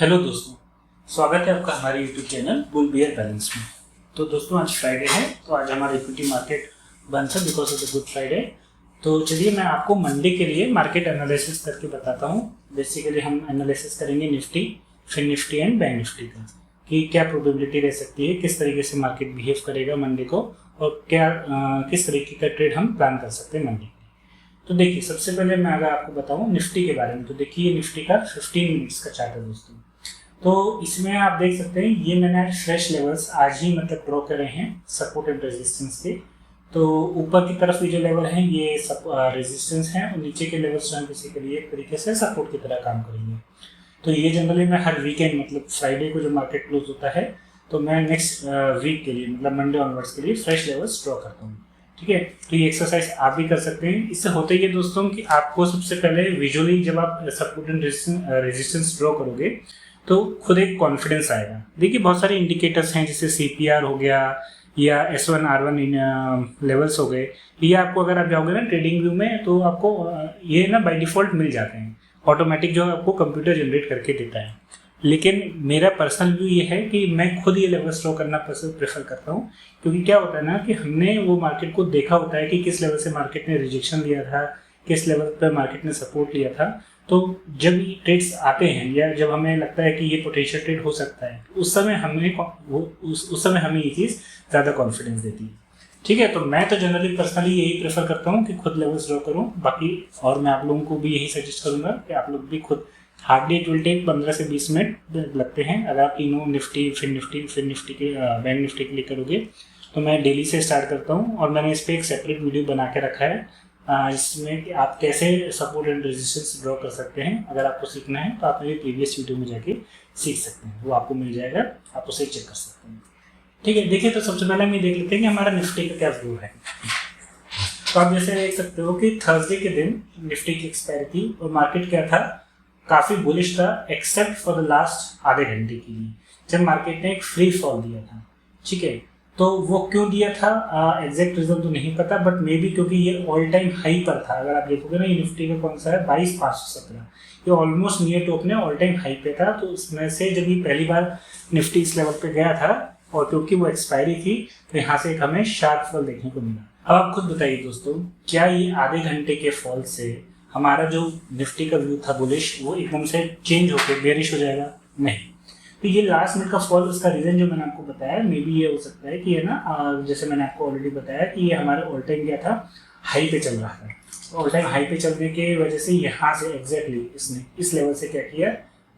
Hello दोस्तों, स्वागत है आपका हमारे YouTube channel bull bear balance में। तो दोस्तों आज फ्राइडे है, तो आज हमारा इक्विटी मार्केट बंद है because of the good Friday. तो चलिए मैं आपको मंडे के लिए मार्केट एनालिसिस करके बताता हूँ। बेसिकली हम एनालिसिस करेंगे Nifty, fin Nifty and bank Nifty का, कि क्या प्रोबेबिलिटी रह सकती है, किस तरीके से मार्केट बिहेव करेगा मंडे को, और क्या किस तरीके का ट्रेड हम प्लान कर सकते हैं मंडे। तो देखिए, सबसे पहले मैं अगर आपको बताऊं निफ्टी के बारे में, तो देखिए निफ्टी का 15 मिनट्स का चार्ट है दोस्तों। तो इसमें आप देख सकते हैं ये मैंने फ्रेश लेवल्स आज ही मतलब ड्रॉ करे हैं सपोर्ट एंड रेजिस्टेंस के। तो ऊपर की तरफ ये जो लेवल है ये सब रेजिस्टेंस है, और नीचे के लेवल्स जो हैं बेसिकली एक तरीके से सपोर्ट की तरह काम करेंगे। तो ये जनरली मैं हर वीकेंड मतलब फ्राइडे को जब मार्केट क्लोज होता है तो मैं नेक्स्ट वीक के लिए मतलब मंडे ऑनवर्ड्स के लिए फ्रेश लेवल्स ड्रॉ करता हूँ। ठीक है, तो ये एक्सरसाइज आप भी कर सकते हैं। इससे होता ही है दोस्तों कि आपको सबसे पहले विजुअली जब आप सपोर्ट एंड रेजिस्टेंस ड्रॉ करोगे तो खुद एक कॉन्फिडेंस आएगा। देखिए बहुत सारे इंडिकेटर्स हैं जैसे CPR हो गया या S1 R1 लेवल्स हो गए, ये आपको अगर आप जाओगे ना ट्रेडिंग व्यू में तो आपको ये ना बाय डिफ़ॉल्ट मिल जाते हैं ऑटोमेटिक, जो आपको कंप्यूटर जनरेट करके देता है। लेकिन मेरा पर्सनल व्यू ये है कि मैं खुद ये लेवल्स ड्रॉ करना प्रेफर करता हूँ, क्योंकि क्या होता है ना कि हमने वो मार्केट को देखा होता है कि किस लेवल से मार्केट ने रिजेक्शन लिया था, किस लेवल पर मार्केट ने सपोर्ट लिया था। तो जब ये ट्रेड्स आते हैं या जब हमें लगता है कि ये पोटेंशियल ट्रेड हो सकता है, उस समय हमें ये चीज़ ज़्यादा कॉन्फिडेंस देती है। ठीक है, तो मैं तो जनरली पर्सनली यही प्रेफर करता हूँ कि खुद लेवल्स ड्रॉ करूँ। बाकी और मैं आप लोगों को भी यही सजेस्ट करूँगा कि आप लोग भी खुद हार्डली इट विल टेक 15 से 20 मिनट लगते हैं। अगर आप तीनों निफ्टी फिन निफ्टी के बैंक निफ्टी के लिए करोगे तो मैं डेली से स्टार्ट करता हूँ, और मैंने इस पर एक सेपरेट वीडियो बना के रखा है जिसमें कि आप कैसे सपोर्ट एंड रेजिस्टेंस ड्रॉ कर सकते हैं। अगर आपको सीखना है तो आप मेरी प्रीवियस वीडियो में जाके सीख सकते हैं, वो आपको मिल जाएगा, आप उसे चेक कर सकते हैं। ठीक है, देखिए तो सबसे पहले हम ये देख लेते हैं कि हमारा निफ्टी का क्या व्यू है। तो आप जैसे देख सकते हो कि थर्सडे के दिन निफ्टी की एक्सपायरी थी और मार्केट क्या था, काफ़ी बुलिश था एक्सेप्ट फॉर द लास्ट आधे घंटे के लिए जब मार्केट ने एक फ्री फॉल दिया था। ठीक है, तो वो क्यों दिया था एग्जैक्ट रीजन तो नहीं पता, बट मे बी क्योंकि ये ऑल टाइम हाई पर था। अगर आप देखोगे ना ये निफ्टी का कौन सा है 22,517, ये ऑलमोस्ट नियर टू अपने ऑल टाइम हाई पे था। तो उसमें से जब ये पहली बार निफ्टी इस लेवल पे गया था और क्योंकि वो एक्सपायरी थी तो यहाँ से एक हमें शार्प फॉल देखने को मिला। अब आप खुद बताइए दोस्तों, क्या ये आधे घंटे के फॉल से हमारा जो निफ्टी का व्यू था बुलिश वो एकदम से चेंज होकर बेरिश हो जाएगा? नहीं। तो ये लास्ट मिनट का फॉल, उसका रीज़न जो मैंने आपको बताया मे बी ये हो सकता है कि है ना, जैसे मैंने आपको ऑलरेडी बताया कि ये हमारे ऑल टाइम क्या था, हाई पे चल रहा था। ऑल टाइम हाई पे चलने की वजह से यहाँ से एग्जैक्टली इसने इस लेवल से क्या किया,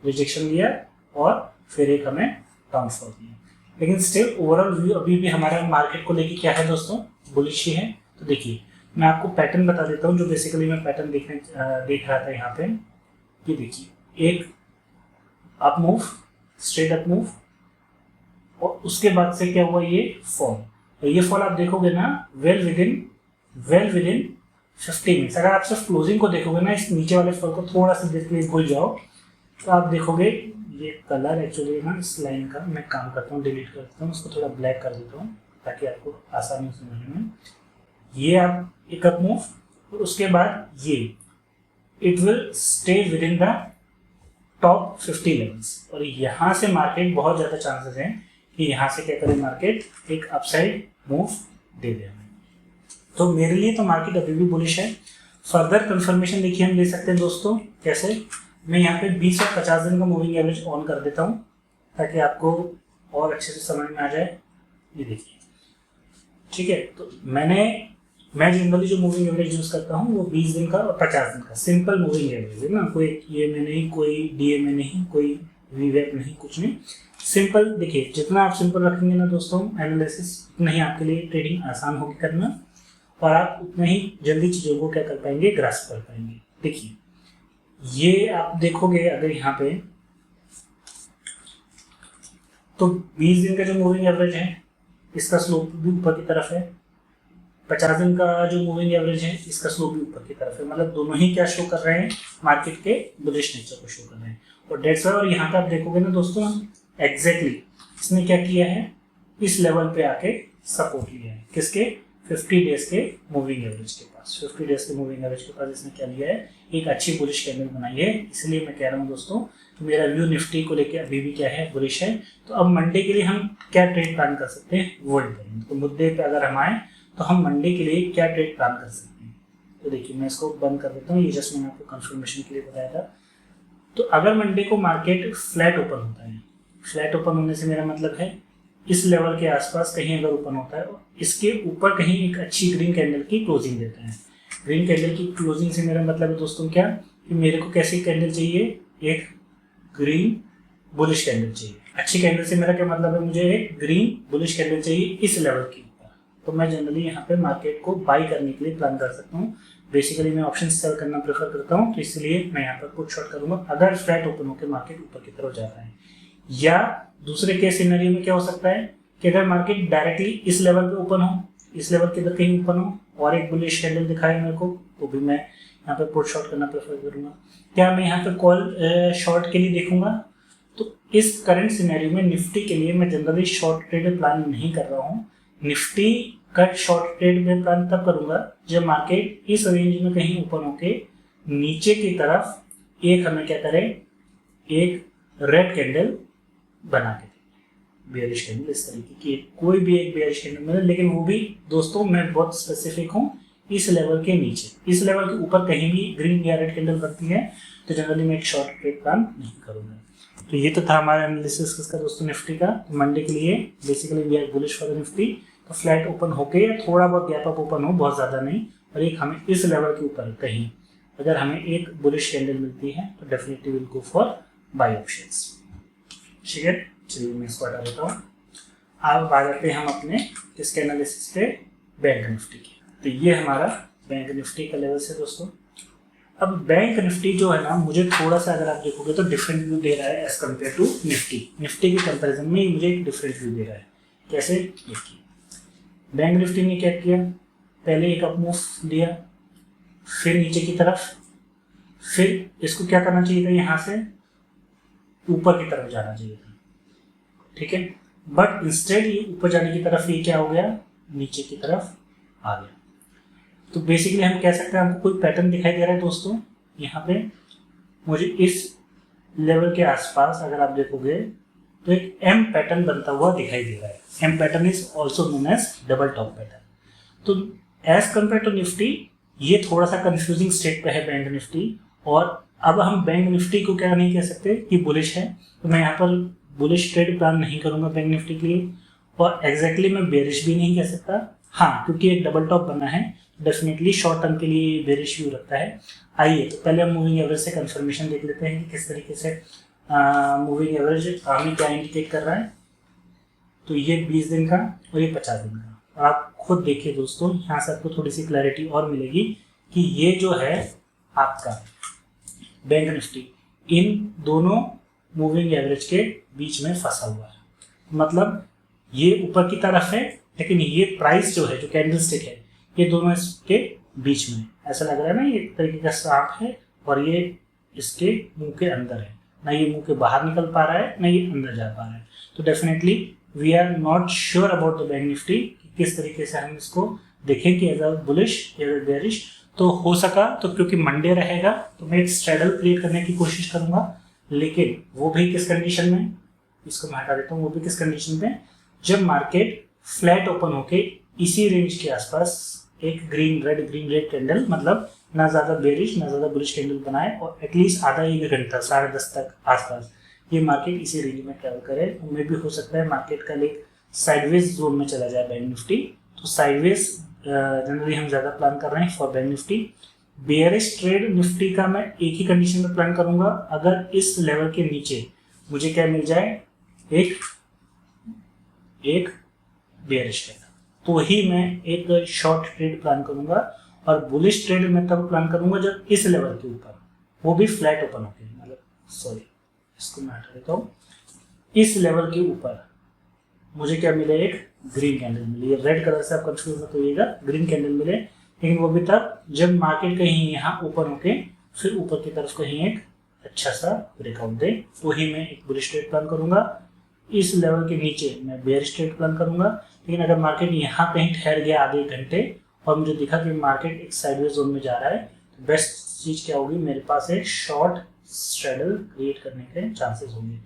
रिजेक्शन लिया और फिर एक हमें डाउनफॉल दिया। लेकिन स्टिल ओवरऑल व्यू अभी भी हमारा मार्केट को लेके क्या है दोस्तों, बुलिश ही है। तो देखिए मैं आपको पैटर्न बता देता हूँ, जो बेसिकली मैं पैटर्न देख रहा था यहाँ पे। ये देखिए एक up move, straight up move, और उसके बाद से क्या हुआ, ये फॉल। तो ये फॉल आप देखोगे ना वेल विद इन 50 मिनट्स। अगर आप सिर्फ क्लोजिंग को देखोगे ना, इस नीचे वाले फॉल को थोड़ा सा देर के लिए भूल जाओ तो आप देखोगे ये कलर एक्चुअली ना इस लाइन का मैं काम करता हूँ, डिलीट कर देता हूँ, उसको थोड़ा ब्लैक कर देता हूँ ताकि आपको आसानी से समझने में। ये आप एक अप मूव और उसके बाद ये it will stay with in the top 50 levels, और यहाँ से मार्केट बहुत ज़्यादा चांसेस हैं कि यहाँ से क्या करे, मार्केट एक अपसाइड मूव दे दे। तो मेरे लिए तो मार्केट अभी भी बुलिश है। फर्दर कंफर्मेशन देखिए हम ले सकते हैं दोस्तों, कैसे, मैं यहाँ पे 20 और 50 दिन का मूविंग एवरेज ऑन कर देता हूँ ताकि आपको और अच्छे से समझ में आ जाए। ये देखिए, ठीक है, तो मैं जनरली जो मूविंग एवरेज यूज़ करता हूँ वो 20 दिन का और 50 दिन का सिंपल मूविंग एवरेज है ना, कोई ये में नहीं, कोई DA में नहीं, कोई VWAP नहीं, कुछ नहीं, सिंपल। देखिए जितना आप सिंपल रखेंगे ना दोस्तों एनालिसिस, उतना ही आपके लिए ट्रेडिंग आसान होगी करना, और आप उतना ही जल्दी चीज़ों को क्या कर पाएंगे, ग्रास्प कर पाएंगे। देखिए ये आप देखोगे अगर यहाँ पे, तो 20 दिन का जो मूविंग एवरेज है इसका स्लोप भी ऊपर की तरफ है, 50 दिन का जो मूविंग एवरेज है इसका स्लोप भी ऊपर की तरफ है। मतलब दोनों ही क्या शो कर रहे हैं, मार्केट के बुलिश नेचर को शो कर रहे हैं। और डेट्स वाई, और यहाँ पे आप देखोगे ना दोस्तों एग्जैक्टली इसने क्या किया है, इस लेवल पे आके सपोर्ट लिया है, किसके, 50 डेज के मूविंग एवरेज के पास। पास, 50 डेज के मूविंग एवरेज के पास इसने क्या लिया है, एक अच्छी बुलिश कैंडल बनाई है। इसलिए मैं कह रहा हूँ दोस्तों तो मेरा व्यू निफ्टी को लेकर अभी भी क्या है, बुलिश है। तो अब मंडे के लिए हम क्या ट्रेड प्लान कर सकते हैं वो बताएंगे। तो मुद्दे पे अगर हम आए तो हम मंडे के लिए क्या ट्रेड प्लान कर सकते हैं। तो देखिए मैं इसको बंद कर देता हूँ, ये जस्ट मैंने आपको कंफर्मेशन के लिए बताया था। तो अगर मंडे को मार्केट फ्लैट ओपन होता है, फ्लैट ओपन होने से मेरा मतलब है इस लेवल के आसपास कहीं अगर ओपन होता है, इसके ऊपर कहीं एक अच्छी ग्रीन कैंडल की क्लोजिंग देता है। ग्रीन कैंडल की क्लोजिंग से मेरा मतलब है दोस्तों क्या, कि मेरे को कैसी कैंडल चाहिए, एक ग्रीन बुलिश कैंडल चाहिए। अच्छी कैंडल से मेरा क्या मतलब है, मुझे एक ग्रीन बुलिश कैंडल चाहिए इस लेवल के ऊपर। तो मैं जनरली यहाँ पे मार्केट को बाई करने के लिए प्लान कर सकता हूँ। बेसिकली मैं ऑप्शन सेल करना प्रेफर करता हूँ, तो इसलिए मैं यहाँ पर पुट शॉर्ट करूंगा अगर फ्लैट ओपन होकर मार्केट ऊपर की तरफ जा रहा है। या दूसरे केस सिनेरियो में क्या हो सकता है कि अगर मार्केट डायरेक्टली इस लेवल पे ओपन हो, इस लेवल के इधर कहीं ओपन हो और एक बुलिश कैंडल दिखाए मेरे को, तो भी मैं यहाँ पे पुट शॉर्ट करना प्रेफर करूंगा। क्या मैं यहाँ पे कॉल शॉर्ट के लिए देखूंगा, तो इस करंट सिनेरियो में निफ्टी के लिए मैं जनरली शॉर्ट ट्रेड प्लान नहीं कर रहा हूँ। निफ्टी का शॉर्ट ट्रेड में प्लान तब करूंगा जब मार्केट इस रेंज में कहीं ओपन होके नीचे की तरफ एक हमें क्या करे, एक रेड कैंडल बना के दे, बेयरिश कैंडल इस तरीके की कोई भी एक बेयरिश कैंडल मिले। लेकिन वो भी दोस्तों मैं बहुत स्पेसिफिक हूँ, इस लेवल के नीचे, इस लेवल के ऊपर कहीं भी ग्रीन या रेड कैंडल बनती है तो जनरली मैं एक शॉर्ट ट्रेड प्लान नहीं करूँगा। तो ये तो था हमारा एनालिसिस का दोस्तों निफ्टी का। मंडे के लिए basically we are bullish for the Nifty. तो फ्लैट ओपन होके या थोड़ा बहुत गैप अप ओपन हो, बहुत ज़्यादा नहीं, और एक हमें इस लेवल के ऊपर कहीं अगर हमें एक बुलिश कैंडल मिलती है तो definitely will go for buy options. ठीक है, चलिए मैं इसको हटा देता हूँ। अब आ जाते हैं हम अपने किसके एनालिसिस पे, बैंक निफ्टी के। तो ये हमारा बैंक निफ्टी का लेवल है दोस्तों। अब बैंक निफ्टी जो है ना, मुझे थोड़ा सा अगर आप देखोगे तो डिफरेंट व्यू दे रहा है as compare to Nifty. Nifty के कंपैरिजन में मुझे एक डिफरेंट व्यू दे रहा है। कैसे, देखिए बैंक निफ्टी ने क्या किया, पहले एक अप मूव दिया, फिर नीचे की तरफ, फिर इसको क्या करना चाहिए था, यहाँ से ऊपर की तरफ जाना चाहिए था। ठीक है, बट इंस्टेड ये ऊपर जाने की तरफ ये क्या हो गया, नीचे की तरफ आ गया। तो बेसिकली हम कह सकते हैं हमको कोई पैटर्न दिखाई दे रहा है दोस्तों। यहाँ पे मुझे इस लेवल के आसपास अगर आप देखोगे तो एक एम पैटर्न बनता हुआ दिखाई दे रहा है। M pattern is also known as double top pattern. तो एज कम्पेयर टू निफ्टी ये थोड़ा सा कंफ्यूजिंग स्टेट पे है बैंक निफ्टी। और अब हम बैंक निफ्टी को क्या नहीं कह सकते कि बुलिश है, तो मैं यहाँ पर बुलिश ट्रेड प्लान नहीं करूँगा बैंक निफ्टी के लिए। और एग्जैक्टली मैं बेरिश भी नहीं कह सकता, हाँ, क्योंकि एक डबल टॉप बना है, डेफिनेटली शॉर्ट टर्म के लिए बेरिश व्यू रखता है। आइए तो पहले हम मूविंग एवरेज से कंफर्मेशन देख लेते हैं कि किस तरीके से मूविंग एवरेज हमें क्या इंडिकेट कर रहा है। तो ये 20 दिन का और ये 50 दिन का, और आप खुद देखिए दोस्तों, यहाँ से आपको थोड़ी सी क्लैरिटी और मिलेगी कि ये जो है आपका बैंक निफ्टी इन दोनों मूविंग एवरेज के बीच में फंसा हुआ है। मतलब ये ऊपर की तरफ है, लेकिन ये प्राइस जो है, जो कैंडल स्टिक है, ये दोनों इसके बीच में, ऐसा लग रहा है ना ये एक तरीके का सांप है, और ये इसके मुंह के अंदर है, ना ये मुंह के बाहर निकल पा रहा है, ना ये अंदर जा पा रहा है। तो definitely we are not sure about the bank Nifty, किस तरीके से हम इसको देखें कि एज अ बुलिश या बेरिश। तो हो सका तो क्योंकि मंडे रहेगा तो मैं एक स्ट्रेडल क्रिएट करने की कोशिश करूंगा, लेकिन वो भी किस कंडीशन में, इसको मैं हटा देता हूँ, वो भी किस कंडीशन में, जब मार्केट फ्लैट ओपन होके इसी रेंज के आसपास एक ग्रीन रेड कैंडल, मतलब ना ज़्यादा बेरिश ना ज़्यादा बुलिश कैंडल बनाए, और एटलीस्ट आधा एक घंटा 10:30 तक आसपास ये मार्केट इसी रेंज में ट्रैवल करे। उनमें भी हो सकता है मार्केट का एक साइडवेज जोन में चला जाए बैंक निफ्टी। तो साइडवेज जनरली हम ज़्यादा प्लान कर रहे हैं for bank Nifty. Bearish trade Nifty का मैं एक ही कंडीशन में प्लान करूंगा, अगर इस लेवल के नीचे मुझे क्या मिल जाए, एक बेयरिश कैंडल, तो ही मैं एक शॉर्ट ट्रेड प्लान करूंगा। और बुलिश ट्रेड मैं तब प्लान करूंगा जब इस लेवल के ऊपर, वो भी फ्लैट ओपन होके, मतलब सॉरी इसको मैं हटा देता हूँ, इस लेवल के ऊपर मुझे क्या मिले, एक ग्रीन कैंडल मिली। रेड कलर से आप कंफ्यूज मत होइएगा, ग्रीन कैंडल मिले, लेकिन वो भी तब जब मार्केट कहीं यहाँ ओपन होके फिर ऊपर की तरफ कहीं एक अच्छा सा ब्रेकआउट दे, तो ही मैं एक बुलिश ट्रेड प्लान करूंगा। इस लेवल के नीचे मैं बेयरिश ट्रेड प्लान करूंगा। लेकिन अगर मार्केट यहाँ कहीं ठहर गया आधे घंटे और मुझे दिखा कि मार्केट एक साइडवेज जोन में जा रहा है, तो बेस्ट चीज़ क्या होगी, मेरे पास एक शॉर्ट स्ट्रैडल क्रिएट करने के चांसेस होंगे।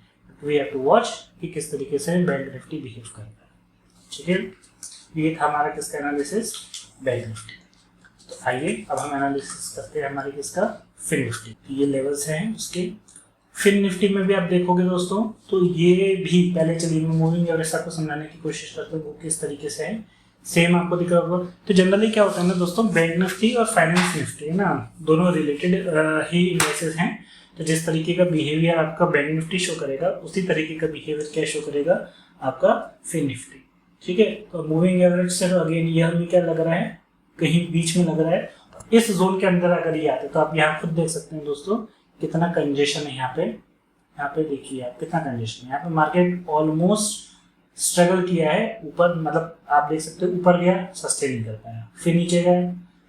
वी हैव टू वॉच कि किस तरीके से बैंक निफ्टी बिहेव करता है। ठीक है, ये था हमारा किसका एनालिसिस, बैंक निफ्टी। तो आइए अब हम एनालिसिस करते हैं हमारे किसका, फिन निफ्टी। ये लेवल्स हैं उसके। फिन निफ्टी में भी आप देखोगे दोस्तों, तो ये भी पहले चलिए मैं मूविंग एवरेज आपको समझाने की कोशिश करता हूँ वो किस तरीके से है, सेम आपको दिख रहा होगा। तो जनरली क्या होता है ना दोस्तों, बैंक निफ्टी और फाइनेंस निफ्टी है ना, दोनों रिलेटेड ही इंडेक्सेस हैं। तो जिस तरीके का बिहेवियर आपका बैंक निफ्टी शो करेगा, उसी तरीके का बिहेवियर क्या शो करेगा आपका फिन निफ्टी। ठीक है, तो मूविंग एवरेज से तो अगेन ये हमें क्या लग रहा है, कहीं बीच में लग रहा है। इस जोन के अंदर अगर ये आते तो आप यहाँ खुद देख सकते हैं दोस्तों कितना कंजेशन है यहाँ पे देखिए आप कितना कंजेशन है। यहाँ पे मार्केट ऑलमोस्ट स्ट्रगल किया है ऊपर, मतलब आप देख सकते हो ऊपर गया, सस्टेन नहीं कर पाया, फिर नीचे गया,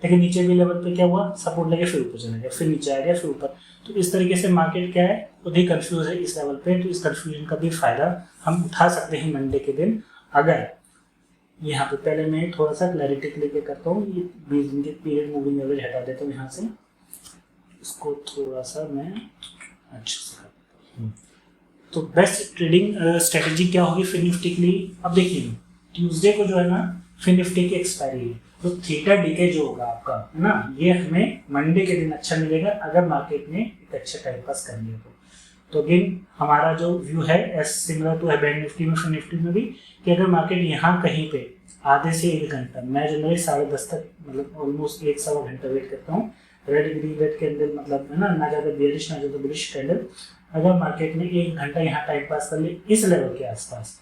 लेकिन नीचे भी लेवल पे क्या हुआ, सपोर्ट लगे, फिर ऊपर चला गया, फिर नीचे आ गया, फिर ऊपर। तो इस तरीके से मार्केट क्या है, खुद ही कंफ्यूज है इस लेवल पे। तो इस कंफ्यूजन का भी फायदा हम उठा सकते हैं मंडे के दिन। अगर यहाँ पे पहले मैं थोड़ा सा क्लैरिटी लेके करता हूँ, ये 20 दिन के पीरियड मूविंग एवरेज हटा देता हूँ यहाँ से, इसको थोड़ा सा मैं अच्छे से करता हूँ। तो बेस्ट ट्रेडिंग स्ट्रेटेजी क्या होगी फिन निफ्टी के लिए, अब देखिए ट्यूसडे को जो है ना फिन निफ्टी की एक्सपायरी है, तो थीटा डीके जो होगा आपका है ना, ये हमें मंडे के दिन अच्छा मिलेगा अगर मार्केट ने एक अच्छा टाइम पास कर लिया तो अगेन हमारा जो व्यू है एज सिमिलर टू है बैंक निफ्टी में, फिन निफ्टी में भी, कि अगर मार्केट यहाँ कहीं पे आधे से 1 घंटा, मैं जनरली 10:30 तक मतलब ऑलमोस्ट 1-1.25 घंटा वेट करता हूँ रेड ग्रीन रेड कैंडल, मतलब है ना ज़्यादा बेयरिश ना ज़्यादा बुलिश कैंडल। अगर मार्केट ने 1 घंटा यहाँ टाइम पास कर ले इस लेवल के आसपास,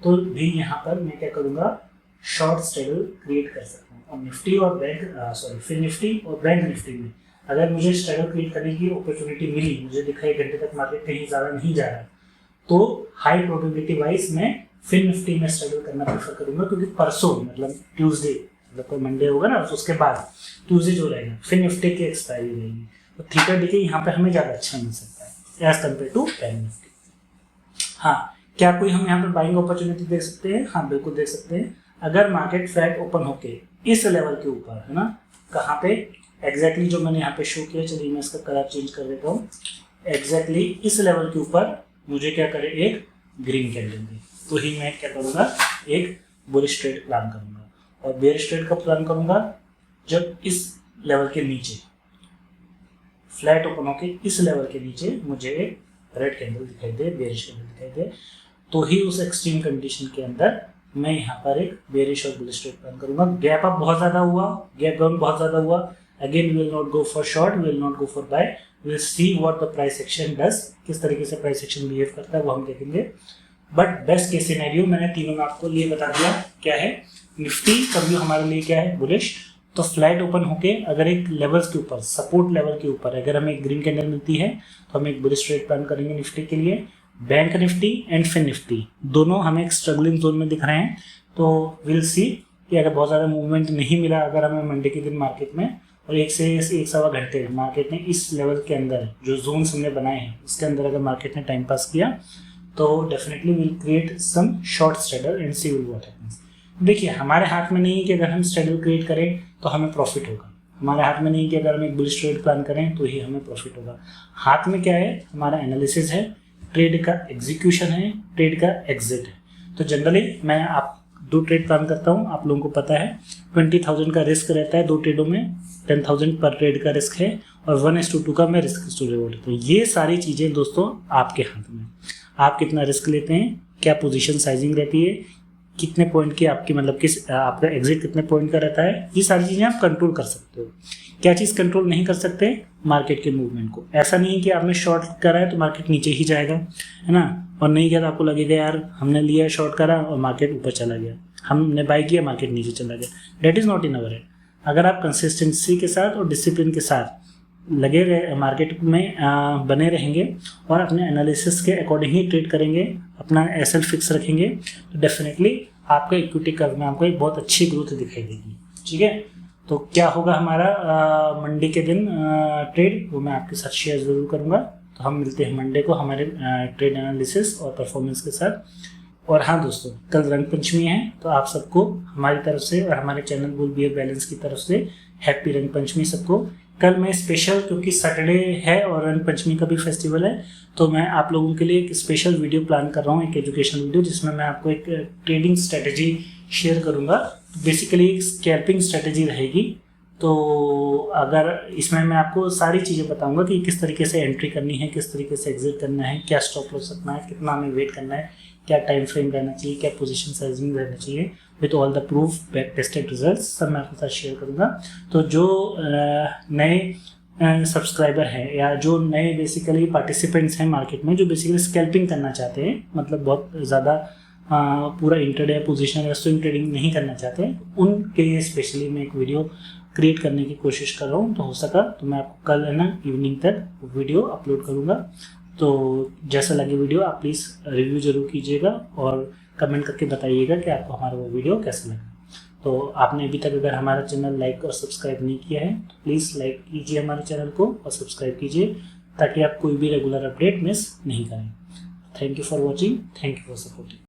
तो भी यहाँ पर मैं क्या करूँगा, शॉर्ट स्ट्रगल क्रिएट कर सकता हूँ। और निफ्टी और फिन निफ्टी और बैंक निफ्टी में अगर मुझे स्ट्रगल क्रिएट करने की अपॉर्चुनिटी मिली, मुझे दिखा 1 घंटे तक मार्केट कहीं ज़्यादा नहीं जा रहा, तो हाई प्रोबेबिलिटी वाइज मैं फिन निफ्टी में स्ट्रगल करना प्रेफर करूँगा, क्योंकि परसों मतलब ट्यूसडे, मतलब कोई मंडे होगा ना, तो उसके बाद ट्यूसडे जो रहेगा फिन निफ्टी की एक्सपायरी रहेगी, तो थीटा डीके यहाँ पे हमें ज़्यादा अच्छा मिल सकता है as compare to bank Nifty. हाँ, क्या कोई हम यहाँ पे बाइंग अपॉर्चुनिटी देख सकते हैं? हाँ बिल्कुल देख सकते हैं। अगर मार्केट फ्लैट ओपन होके इस लेवल के ऊपर है ना, कहाँ पे एग्जैक्टली जो मैंने यहाँ पे शो किया, चलिए मैं इसका कलर चेंज कर देता हूँ, एग्जैक्टली इस लेवल के ऊपर मुझे क्या करे, एक ग्रीन कैंडल दे, तो ही मैं क्या करूँगा, एक बुलिश ट्रेड प्लान करूँगा। और बेयरिश ट्रेड का प्लान करूँगा जब इस लेवल के नीचे फ्लैट ओपन होके इस लेवल के नीचे मुझे एक रेड कैंडल दिखाई दे, बेयरिश कैंडल दिखाई दे, तो ही उस एक्सट्रीम कंडीशन के अंदर मैं यहाँ पर एक बेयरिश और बुलिश ट्रेड प्लान करूँगा। गैप अप बहुत ज़्यादा हुआ, गैप डाउन बहुत ज़्यादा हुआ, again will not go for short, will not go for buy, will see what the price action does, किस तरीके से प्राइस एक्शन बिहेव करता है वो हम देखेंगे। बट बेस्ट केस सिनेरियो मैंने तीनों में आपको लिए बता दिया क्या है। निफ्टी का व्यू हमारे लिए क्या है, बुलिश। तो फ्लैट ओपन होके अगर एक लेवल्स के ऊपर, सपोर्ट लेवल के ऊपर अगर हमें एक ग्रीन कैंडल मिलती है तो हम एक बुलिश ट्रेड प्लान करेंगे निफ्टी के लिए। Bank Nifty and fin Nifty दोनों हमें एक स्ट्रगलिंग जोन में दिख रहे हैं, तो विल सी कि अगर बहुत ज़्यादा मूवमेंट नहीं मिला अगर हमें मंडे के दिन मार्केट में, और 1 से 1.25 घंटे मार्केट ने इस लेवल के अंदर जो जोन्स हमने बनाए हैं उसके अंदर अगर मार्केट ने टाइम पास किया, तो definitely will create some short struggle and see will what happens. देखिए हमारे हाथ में नहीं है कि अगर हम स्ट्रगल क्रिएट करें तो हमें प्रॉफिट होगा, हमारे हाथ में नहीं कि अगर हम एक बुलिश ट्रेड प्लान करें तो ही हमें प्रॉफिट होगा। हाथ में क्या है, हमारा एनालिसिस है, ट्रेड का एग्जीक्यूशन है, ट्रेड का एग्जिट है। तो जनरली मैं आप 2 ट्रेड प्लान करता हूँ, आप लोगों को पता है 20,000 का रिस्क रहता है 2 ट्रेडों में, 10,000 पर ट्रेड का रिस्क है, और 1:2 का मैं रिस्क टू रिवॉर्ड लेता हूँ। ये सारी चीज़ें दोस्तों आपके हाथ में, आप कितना रिस्क लेते हैं, क्या पोजीशन साइजिंग रहती है, कितने पॉइंट की आपकी मतलब किस आपका एग्जिट कितने पॉइंट का रहता है, ये सारी चीज़ें आप कंट्रोल कर सकते हो। क्या चीज़ कंट्रोल नहीं कर सकते, मार्केट के मूवमेंट को। ऐसा नहीं है कि आपने शॉर्ट करा है तो मार्केट नीचे ही जाएगा, है ना, और नहीं किया तो आपको लगेगा यार हमने लिया शॉर्ट करा और मार्केट ऊपर चला गया, हमने बाई किया मार्केट नीचे चला गया। That is not in our hand. अगर आप कंसिस्टेंसी के साथ और डिसिप्लिन के साथ लगे रहे मार्केट में बने रहेंगे और अपने एनालिसिस के अकॉर्डिंग ही ट्रेड करेंगे, अपना एसएल फिक्स रखेंगे, तो डेफिनेटली आपका इक्विटी कर्व में आपको एक बहुत अच्छी ग्रोथ दिखाई देगी। ठीक है, तो क्या होगा हमारा मंडे के दिन ट्रेड, वो मैं आपके साथ शेयर ज़रूर करूँगा। तो हम मिलते हैं मंडे को हमारे ट्रेड एनालिसिस और परफॉर्मेंस के साथ। और हाँ दोस्तों, कल रंग पंचमी है, तो आप सबको हमारी तरफ से और हमारे चैनल बुल बियर बैलेंस की तरफ से हैप्पी रंग पंचमी सबको। कल मैं स्पेशल, क्योंकि सैटरडे है और रंग पंचमी का भी फेस्टिवल है, तो मैं आप लोगों के लिए एक स्पेशल वीडियो प्लान कर रहा हूँ, एक एजुकेशन वीडियो, जिसमें मैं आपको एक ट्रेडिंग स्ट्रेटजी शेयर करूँगा। बेसिकली एक स्कैल्पिंग स्ट्रेटजी रहेगी। तो अगर इसमें मैं आपको सारी चीज़ें बताऊंगा कि किस तरीके से एंट्री करनी है, किस तरीके से एग्जिट करना है, क्या स्टॉप लॉस रखना है, कितना हमें वेट करना है, क्या टाइम फ्रेम रहना चाहिए, क्या पोजीशन साइजिंग रहना चाहिए, with all the proof back tested results, सब मैं आपके साथ शेयर करूंगा। तो जो नए सब्सक्राइबर हैं या जो नए बेसिकली पार्टिसिपेंट्स हैं मार्केट में, जो बेसिकली स्कैल्पिंग करना चाहते हैं, मतलब बहुत ज़्यादा पूरा इंटरडे पोजीशन या स्विंग ट्रेडिंग नहीं करना चाहते, उनके लिए स्पेशली मैं एक वीडियो क्रिएट करने की कोशिश कर रहा हूँ। तो हो सका तो मैं आपको कल है ना इवनिंग तक वीडियो अपलोड करूँगा। तो जैसा लगे वीडियो आप प्लीज़ रिव्यू ज़रूर कीजिएगा और कमेंट करके बताइएगा कि आपको हमारा वो वीडियो कैसा लगा। तो आपने अभी तक अगर हमारा चैनल लाइक और सब्सक्राइब नहीं किया है तो प्लीज़ लाइक कीजिए हमारे चैनल को और सब्सक्राइब कीजिए, ताकि आप कोई भी रेगुलर अपडेट मिस नहीं करें। Thank you for watching, thank you for supporting.